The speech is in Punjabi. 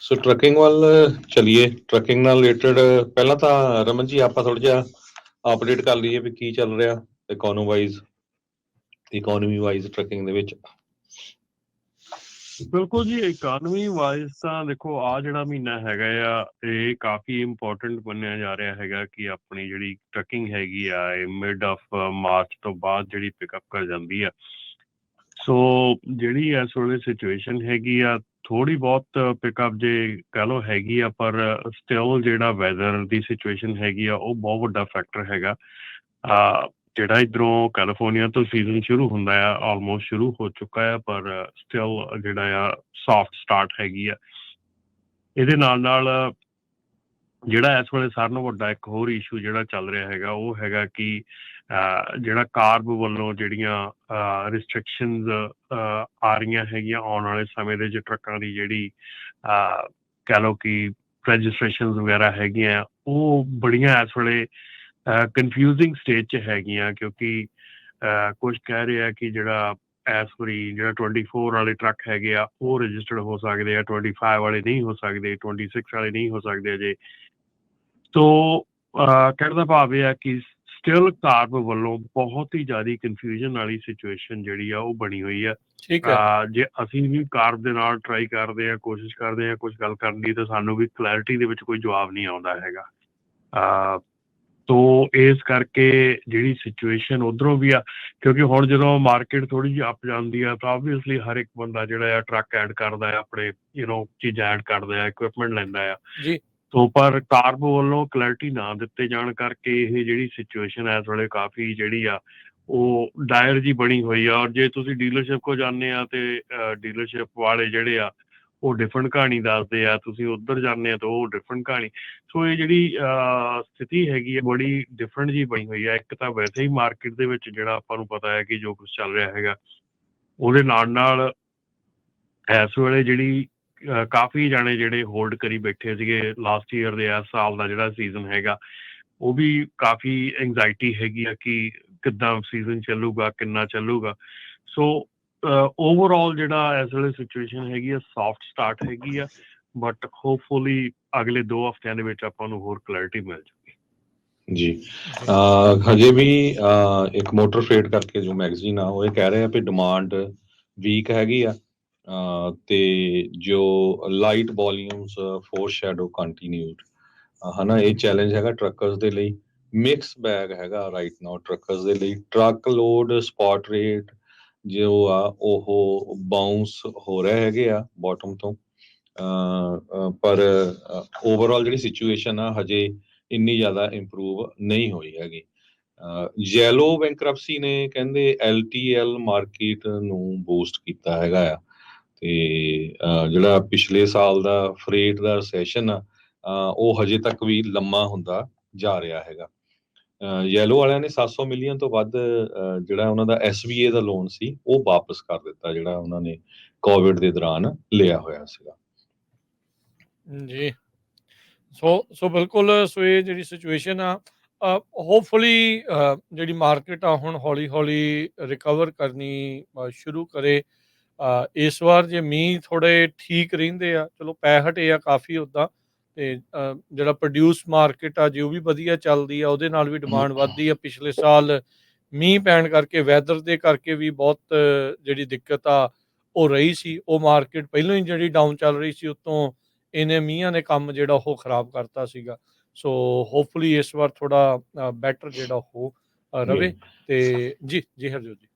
ਸੋ ਟਰੱਕਿੰਗ ਵੱਲ ਚਲੀਏ। ਟਰੱਕਿੰਗ ਨਾਲ ਰਿਲੇਟਡ ਪਹਿਲਾਂ ਤਾਂ ਰਮਨ ਜੀ ਆਪਾਂ ਥੋੜ੍ਹਾ ਜਿਹਾ ਅਪਡੇਟ ਕਰ ਲਈਏ ਵੀ ਕੀ ਚੱਲ ਰਿਹਾ ਇਕੋਨਮੀ ਵਾਈਜ਼ ਟਰੱਕਿੰਗ ਦੇ ਵਿੱਚ। ਬਿਲਕੁਲ ਜੀ, ਇਕਾਨਮੀ ਵਾਈਜ਼ ਤਾਂ ਦੇਖੋ ਆ ਜਿਹੜਾ ਮਹੀਨਾ ਹੈਗਾ ਆ ਇਹ ਕਾਫੀ ਇੰਪੋਰਟੈਂਟ ਮੰਨਿਆ ਜਾ ਰਿਹਾ ਹੈਗਾ ਕਿ ਆਪਣੀ ਜਿਹੜੀ ਟਰੱਕਿੰਗ ਹੈਗੀ ਆ ਇਹ ਮਿਡ ਆਫ ਮਾਰਚ ਤੋਂ ਬਾਅਦ ਜਿਹੜੀ ਪਿਕਅਪ ਕਰ ਜਾਂਦੀ ਆ। ਸੋ ਜਿਹੜੀ ਇਸ ਵੇਲੇ ਸਿਚੁਏਸ਼ਨ ਹੈਗੀ ਆ ਥੋੜ੍ਹੀ ਬਹੁਤ ਪਿਕਅਪ ਜੇ ਕਹਿ ਲਓ ਹੈਗੀ ਆ, ਪਰ ਸਟਿਲ ਜਿਹੜਾ ਵੈਦਰ ਦੀ ਸਿਚੁਏਸ਼ਨ ਹੈਗੀ ਆ ਉਹ ਬਹੁਤ ਵੱਡਾ ਫੈਕਟਰ ਹੈਗਾ। ਜਿਹੜਾ ਇੱਧਰੋਂ ਕੈਲੀਫੋਰਨੀਆ ਤੋਂ ਸੀਜ਼ਨ ਸ਼ੁਰੂ ਹੁੰਦਾ ਆ ਆਲਮੋਸਟ ਸ਼ੁਰੂ ਹੋ ਚੁੱਕਾ ਆ, ਪਰ ਸਟਿਲ ਜਿਹੜਾ ਆ ਸੌਫਟ ਸਟਾਰਟ ਹੈਗੀ ਆ। ਇਹਦੇ ਨਾਲ ਨਾਲ ਜਿਹੜਾ ਇਸ ਵੇਲੇ ਸਾਰਿਆਂ ਨਾਲੋਂ ਵੱਡਾ ਇੱਕ ਹੋਰ ਇਸ਼ੂ ਜਿਹੜਾ ਚੱਲ ਰਿਹਾ ਹੈਗਾ ਉਹ ਹੈਗਾ ਕਿ ਜਿਹੜਾ ਕਾਰਬ ਵੱਲੋਂ ਜਿਹੜੀਆਂ ਰਿਸਟ੍ਰਿਕਸ਼ਨਜ਼ ਆ ਰਹੀਆਂ ਹੈਗੀਆਂ ਆਉਣ ਵਾਲੇ ਸਮੇਂ ਦੇ 'ਚ ਟਰੱਕਾਂ ਦੀ ਜਿਹੜੀ ਕਹਿ ਲਓ ਕਿ ਰਜਿਸਟ੍ਰੇਸ਼ਨ ਵਗੈਰਾ ਹੈਗੀਆਂ ਉਹ ਬੜੀਆਂ ਇਸ ਵੇਲੇ ਕਨਫਿਊਜ਼ਿੰਗ ਸਟੇਜ 'ਚ ਹੈਗੀਆਂ, ਕਿਉਂਕਿ ਕੁਝ ਕਹਿ ਰਿਹਾ ਕਿ ਜਿਹੜਾ ਇਸ ਵਾਰੀ ਜਿਹੜਾ 24 ਵਾਲੇ ਟਰੱਕ ਹੈਗੇ ਆ ਉਹ ਰਜਿਸਟਰਡ ਹੋ ਸਕਦੇ ਆ, 25 ਵਾਲੇ ਨਹੀਂ ਹੋ ਸਕਦੇ, 26 ਵਾਲੇ ਨਹੀਂ ਹੋ ਸਕਦੇ ਅਜੇ। ਸੋ ਕਹਿਣ ਦਾ ਭਾਵ ਇਹ ਆ ਕਿ ਸਟਿਲ ਕਾਰਬ ਵੱਲੋਂ ਬਹੁਤ ਹੀ ਜ਼ਿਆਦਾ ਕਨਫਿਊਜ਼ਨ ਵਾਲੀ ਸਿਚੁਏਸ਼ਨ ਜਿਹੜੀ ਆ ਉਹ ਬਣੀ ਹੋਈ ਆ। ਜੇ ਅਸੀਂ ਵੀ ਕਾਰਬ ਦੇ ਨਾਲ ਟਰਾਈ ਕਰਦੇ ਹਾਂ, ਕੋਸ਼ਿਸ਼ ਕਰਦੇ ਹਾਂ ਕੁਝ ਗੱਲ ਕਰਨ ਦੀ, ਤਾਂ ਸਾਨੂੰ ਵੀ ਕਲੈਰਿਟੀ ਦੇ ਵਿੱਚ ਕੋਈ ਜਵਾਬ ਨਹੀਂ ਆਉਂਦਾ ਹੈਗਾ। ਤੋ ਇਸ ਕਰਕੇ ਜਿਹੜੀ ਸਿਚੁਏਸ਼ਨ ਉੱਧਰੋਂ ਵੀ ਆ, ਕਿਉਂਕਿ ਹੁਣ ਜਦੋਂ ਮਾਰਕੀਟ ਥੋੜ੍ਹੀ ਜਿਹੀ ਅਪ ਜਾਂਦੀ ਆ ਤਾਂ ਆਬਵੀਅਸਲੀ ਹਰ ਇੱਕ ਬੰਦਾ ਜਿਹੜਾ ਆ ਟਰੱਕ ਐਡ ਕਰਦਾ ਆ, ਆਪਣੇ ਚੀਜ਼ਾਂ ਐਡ ਕਰਦਾ ਆ, ਇਕੁਇਪਮੈਂਟ ਲੈਂਦਾ ਆ। ਤੋ ਪਰ ਕਾਰਬ ਵੱਲੋਂ ਕਲੈਰਿਟੀ ਨਾ ਦਿੱਤੇ ਜਾਣ ਕਰਕੇ ਇਹ ਜਿਹੜੀ ਸਿਚੁਏਸ਼ਨ ਇਸ ਵੇਲੇ ਕਾਫੀ ਜਿਹੜੀ ਆ ਉਹ ਡਾਇਰ ਜੀ ਬਣੀ ਹੋਈ ਆ। ਔਰ ਜੇ ਤੁਸੀਂ ਡੀਲਰਸ਼ਿਪ ਕੋਲ ਜਾਂਦੇ ਆ ਤੇ ਡੀਲਰਸ਼ਿਪ ਵਾਲੇ ਜਿਹੜੇ ਆ ਉਹ ਡਿਫਰੈਂਟ ਕਹਾਣੀ ਦੱਸਦੇ ਆ, ਤੁਸੀਂ ਉੱਧਰ ਜਾਂਦੇ ਆ ਤਾਂ ਉਹ ਡਿਫਰੈਂਟ ਕਹਾਣੀ। ਸੋ ਇਹ ਜਿਹੜੀ ਸਥਿਤੀ ਹੈਗੀ ਹੈ ਬੜੀ ਡਿਫਰੈਂਟ ਜੀ ਬਣੀ ਹੋਈ ਹੈ। ਇੱਕ ਤਾਂ ਵੈਸੇ ਹੀ ਮਾਰਕੀਟ ਦੇ ਵਿੱਚ ਜਿਹੜਾ ਆਪਾਂ ਨੂੰ ਪਤਾ ਹੈ ਕਿ ਜੋ ਕੁਛ ਚੱਲ ਰਿਹਾ ਹੈਗਾ, ਉਹਦੇ ਨਾਲ ਨਾਲ ਇਸ ਵੇਲੇ ਜਿਹੜੀ ਕਾਫੀ ਜਾਣੇ ਜਿਹੜੇ ਹੋਲਡ ਕਰੀ ਬੈਠੇ ਸੀਗੇ ਲਾਸਟ ਈਅਰ ਦੇ ਇਸ ਸਾਲ ਦਾ ਜਿਹੜਾ ਸੀਜ਼ਨ ਹੈਗਾ, ਉਹ ਵੀ ਕਾਫੀ ਐਂਗਜ਼ਾਈਟੀ ਹੈਗੀ ਆ ਕਿ ਕਿੱਦਾਂ ਸੀਜ਼ਨ ਚੱਲੂਗਾ, ਕਿੰਨਾ ਚੱਲੂਗਾ। ਸੋ ਓਵਰਆਲ ਜਿਹੜਾ ਇਸ ਵੇਲੇ ਸਿਚੁਏਸ਼ਨ ਹੈਗੀ ਆ ਸੌਫਟ ਸਟਾਰਟ ਹੈਗੀ ਆ, ਬਟ ਹੋਪਫੁਲੀ ਅਗਲੇ 2 ਹਫ਼ਤਿਆਂ ਦੇ ਵਿੱਚ ਆਪਾਂ ਨੂੰ ਹੋਰ ਕਲੈਰਿਟੀ ਮਿਲ ਜਾਊਗੀ। ਜੀ ਹਜੇ ਵੀ ਇੱਕ ਮੋਟਰ ਫਰੇਟ ਕਰਕੇ ਜੋ ਮੈਗਜ਼ੀਨ ਆ ਉਹ ਇਹ ਕਹਿ ਰਹੇ ਆ ਵੀ ਡਿਮਾਂਡ ਵੀਕ ਹੈਗੀ ਆ, ਤੇ ਜੋ ਲਾਈਟ ਵੋਲੀਅਮਸ ਫੋਰ ਸ਼ੈਡੋ ਕੰਟੀਨਿਊਡ ਹਨਾ। ਇਹ ਚੈਲੰਜ ਹੈਗਾ ਟਰੱਕਰਸ ਦੇ ਲਈ, ਮਿਕਸ ਬੈਗ ਹੈਗਾ ਰਾਈਟ ਨਾਓ ਟਰੱਕਰਸ ਦੇ ਲਈ। ਟਰੱਕ ਲੋਡ ਸਪੌਟ ਰੇਟ ਜੋ ਆ ਉਹ ਬਾਉਂਸ ਹੋ ਰਹੇ ਹੈਗੇ ਆ ਬਾਟਮ ਤੋਂ, ਪਰ ਓਵਰਆਲ ਜਿਹੜੀ ਸਿਚੁਏਸ਼ਨ ਆ ਹਜੇ ਇੰਨੀ ਜ਼ਿਆਦਾ ਇੰਪਰੂਵ ਨਹੀਂ ਹੋਈ ਹੈਗੀ। ਯੈਲੋ ਬੈਂਕਰਪਸੀ ਨੇ ਕਹਿੰਦੇ LTL ਮਾਰਕੀਟ ਨੂੰ ਬੂਸਟ ਕੀਤਾ ਹੈਗਾ ਆ, ਤੇ ਜਿਹੜਾ ਪਿਛਲੇ ਸਾਲ ਦਾ ਫਰੇਟ ਦਾ ਸੈਸ਼ਨ ਆ ਉਹ ਹਜੇ ਤੱਕ ਵੀ ਲੰਮਾ ਹੁੰਦਾ ਜਾ ਰਿਹਾ ਹੈਗਾ। ਯੈਲੋ ਵਾਲਿਆਂ ਨੇ 700 ਮਿਲੀਅਨ ਤੋਂ ਵੱਧ ਜਿਹੜਾ ਉਹਨਾਂ ਦਾ SBA ਦਾ ਲੋਨ ਸੀ ਉਹ ਵਾਪਸ ਕਰ ਦਿੱਤਾ, ਜਿਹੜਾ ਉਹਨਾਂ ਨੇ ਕੋਵਿਡ ਦੇ ਦੌਰਾਨ ਲਿਆ ਹੋਇਆ ਸੀਗਾ। ਜੀ ਸੋ ਬਿਲਕੁਲ। ਸੋ ਇਹ ਜਿਹੜੀ ਸਿਚੁਏਸ਼ਨ ਆ ਹੋਪਫੁਲੀ ਜਿਹੜੀ ਮਾਰਕੀਟ ਆ ਹੁਣ ਹੌਲੀ ਹੌਲੀ ਰਿਕਵਰ ਕਰਨੀ ਸ਼ੁਰੂ ਕਰੇ। ਇਸ ਵਾਰ ਜੇ ਮੀਂਹ ਥੋੜ੍ਹੇ ਠੀਕ ਰਹਿੰਦੇ ਆ, ਚਲੋ ਪੈ ਹਟੇ ਆ ਕਾਫੀ ਉੱਦਾਂ, ਅਤੇ ਜਿਹੜਾ ਪ੍ਰੋਡਿਊਸ ਮਾਰਕੀਟ ਆ ਜੇ ਉਹ ਵੀ ਵਧੀਆ ਚੱਲਦੀ ਆ, ਉਹਦੇ ਨਾਲ ਵੀ ਡਿਮਾਂਡ ਵੱਧਦੀ ਆ। ਪਿਛਲੇ ਸਾਲ ਮੀਂਹ ਪੈਣ ਕਰਕੇ, ਵੈਦਰ ਦੇ ਕਰਕੇ ਵੀ ਬਹੁਤ ਜਿਹੜੀ ਦਿੱਕਤ ਆ ਉਹ ਰਹੀ ਸੀ। ਉਹ ਮਾਰਕੀਟ ਪਹਿਲਾਂ ਹੀ ਜਿਹੜੀ ਡਾਊਨ ਚੱਲ ਰਹੀ ਸੀ, ਉੱਤੋਂ ਇਹਨੇ ਮੀਂਹਾਂ ਨੇ ਕੰਮ ਜਿਹੜਾ ਉਹ ਖਰਾਬ ਕਰਤਾ ਸੀਗਾ। ਸੋ ਹੋਪਫੁਲੀ ਇਸ ਵਾਰ ਥੋੜ੍ਹਾ ਬੈਟਰ ਜਿਹੜਾ ਉਹ ਰਵੇ। ਅਤੇ ਜੀ ਹਰਜੋਤ ਜੀ।